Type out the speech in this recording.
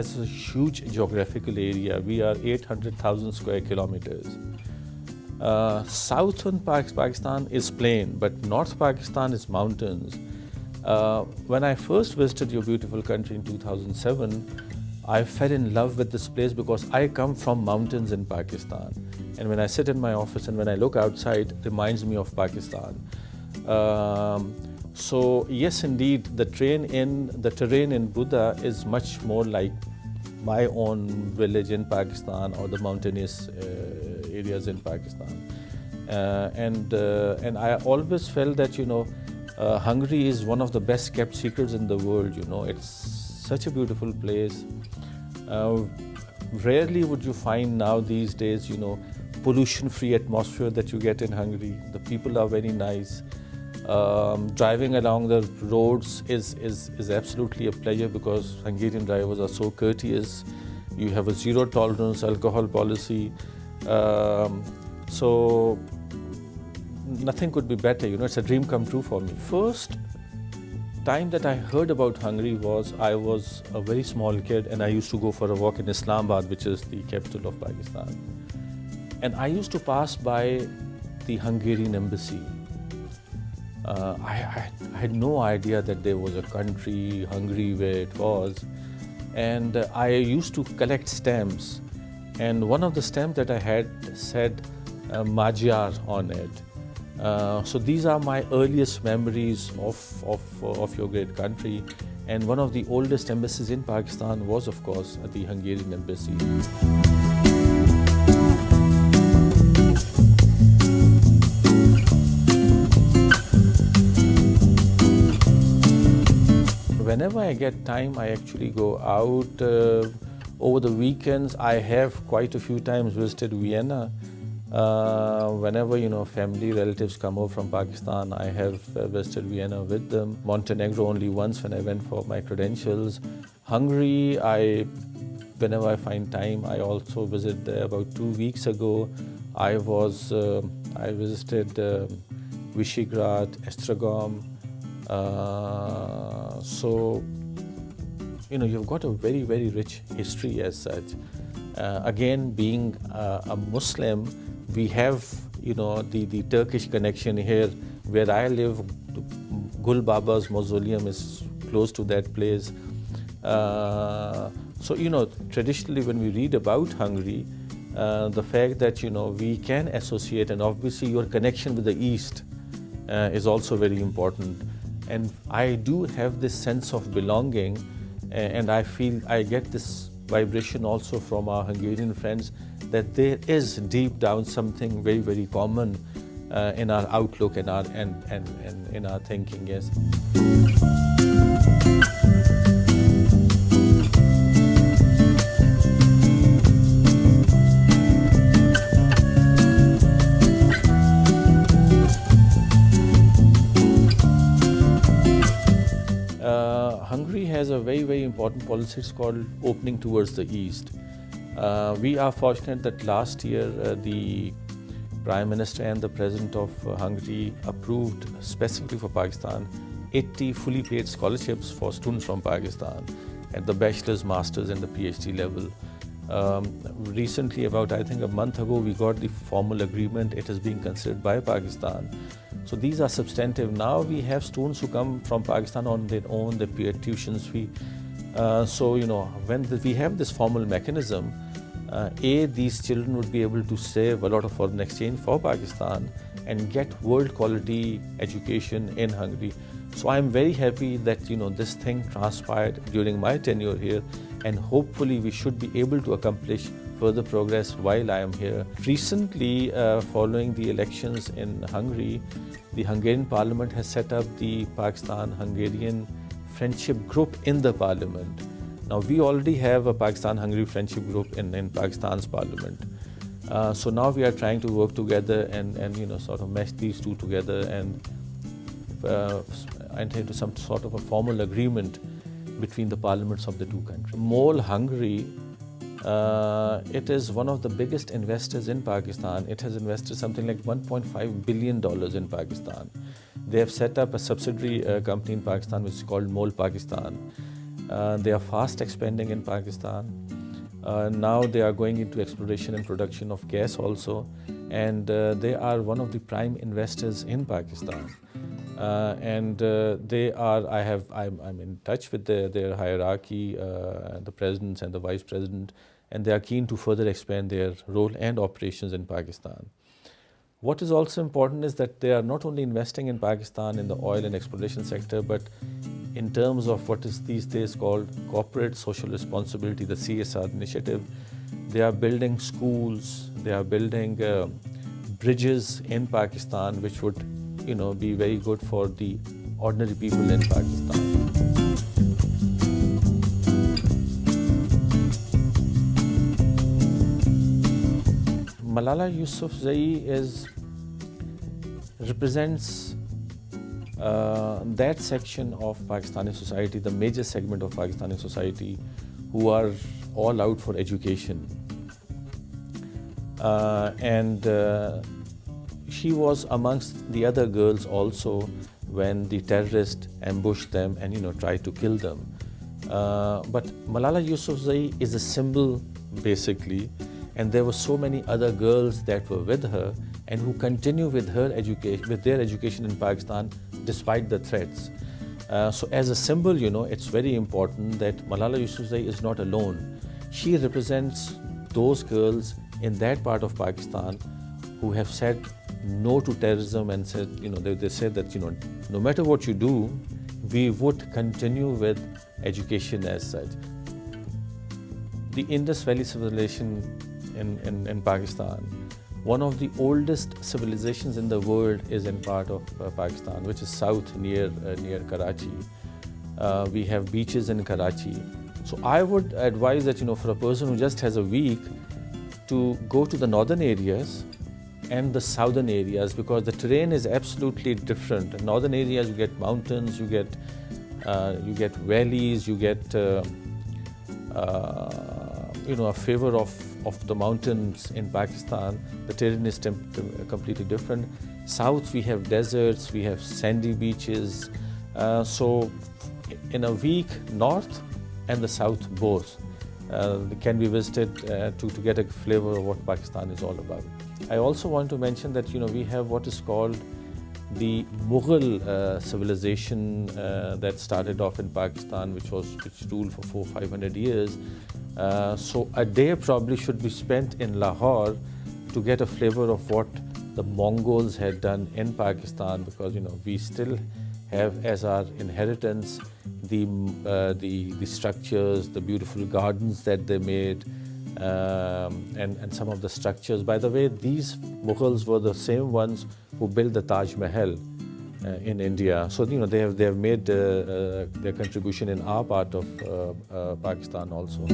has a huge geographical area. We are 800,000 square kilometers. Southern Pakistan is plain, but North Pakistan is mountains. When I first visited your beautiful country in 2007, I fell in love with this place because I come from mountains in Pakistan. And when I sit in my office and when I look outside, it reminds me of Pakistan. So yes, indeed, the terrain in Buddha is much more like my own village in Pakistan or the mountainous areas in Pakistan. And I always felt that, Hungary is one of the best kept secrets in the world. It's such a beautiful place. Rarely would you find now these days, pollution-free atmosphere that you get in Hungary. The people are very nice. Driving along the roads is absolutely a pleasure because Hungarian drivers are so courteous. You have a zero tolerance alcohol policy. So nothing could be better. It's a dream come true for me. First time that I heard about Hungary was I was a very small kid and I used to go for a walk in Islamabad, which is the capital of Pakistan. And I used to pass by the Hungarian embassy. I had no idea that there was a country, Hungary, where it was. And I used to collect stamps. And one of the stamps that I had said Magyar on it. So these are my earliest memories of your great country. And one of the oldest embassies in Pakistan was, of course, the Hungarian embassy. Whenever I get time, I actually go out. Over the weekends, I have quite a few times visited Vienna. Whenever, family relatives come over from Pakistan, I have visited Vienna with them. Montenegro only once when I went for my credentials. Hungary, whenever I find time, I also visit there. About 2 weeks ago, I visited Visegrad, Esztergom. So, you've got a very, very rich history as such. Again, being a Muslim, we have, the Turkish connection here. Where I live, Gul Baba's mausoleum is close to that place. So, traditionally when we read about Hungary, the fact that, we can associate, and obviously your connection with the East is also very important. And I do have this sense of belonging, and I feel I get this vibration also from our Hungarian friends that there is deep down something very, very common in our outlook and in our thinking. Yes. Hungary has a very, very important policy. It's called opening towards the East. We are fortunate that last year the Prime Minister and the President of Hungary approved specifically for Pakistan 80 fully paid scholarships for students from Pakistan at the bachelor's, master's and the PhD level. Recently, about I think a month ago, we got the formal agreement. It is being considered by Pakistan. So these are substantive. Now we have students who come from Pakistan on their own, they pay a tuition fee. So, when we have this formal mechanism, these children would be able to save a lot of foreign exchange for Pakistan and get world quality education in Hungary. So I'm very happy that, this thing transpired during my tenure here, and hopefully we should be able to accomplish further progress while I am here. Recently, following the elections in Hungary, the Hungarian Parliament has set up the Pakistan-Hungarian Friendship Group in the Parliament. Now, we already have a Pakistan-Hungary Friendship Group in Pakistan's Parliament. So now we are trying to work together and sort of mesh these two together and enter into some sort of a formal agreement between the parliaments of the two countries. MOL Hungary, it is one of the biggest investors in Pakistan. It has invested something like $1.5 billion in Pakistan. They have set up a subsidiary company in Pakistan which is called MOL Pakistan. They are fast expanding in Pakistan. Now they are going into exploration and production of gas also, and they are one of the prime investors in Pakistan. I'm in touch with their hierarchy, the presidents and the vice president, and they are keen to further expand their role and operations in Pakistan. What is also important is that they are not only investing in Pakistan in the oil and exploration sector, but in terms of what is these days called corporate social responsibility, the CSR initiative. They are building schools, they are building bridges in Pakistan, which would, be very good for the ordinary people in Pakistan. Malala Yousafzai represents that section of Pakistani society, the major segment of Pakistani society, who are all out for education. She was amongst the other girls also when the terrorists ambushed them and tried to kill them. But Malala Yousafzai is a symbol basically, and there were so many other girls that were with her and who continue with their education in Pakistan despite the threats. So as a symbol, it's very important that Malala Yousafzai is not alone. She represents those girls in that part of Pakistan who have said no to terrorism and said, they said that, no matter what you do, we would continue with education as such. The Indus Valley civilization in Pakistan, one of the oldest civilizations in the world is in part of Pakistan, which is south near Karachi. We have beaches in Karachi. So I would advise that, for a person who just has a week, to go to the northern areas and the southern areas, because the terrain is absolutely different. In northern areas you get mountains, you get valleys, you get a favor of the mountains. In Pakistan the terrain is completely different. South we have deserts, we have sandy beaches. So in a week, north and the south both can be visited to get a flavor of what Pakistan is all about. I also want to mention that we have what is called the Mughal civilization that started off in Pakistan, which ruled for 400-500 years. So a day probably should be spent in Lahore to get a flavor of what the Mongols had done in Pakistan, because we still have as our inheritance the structures, the beautiful gardens that they made, and some of the structures. By the way, these Mughals were the same ones who built the Taj Mahal in India. So they have made their contribution in our part of Pakistan also.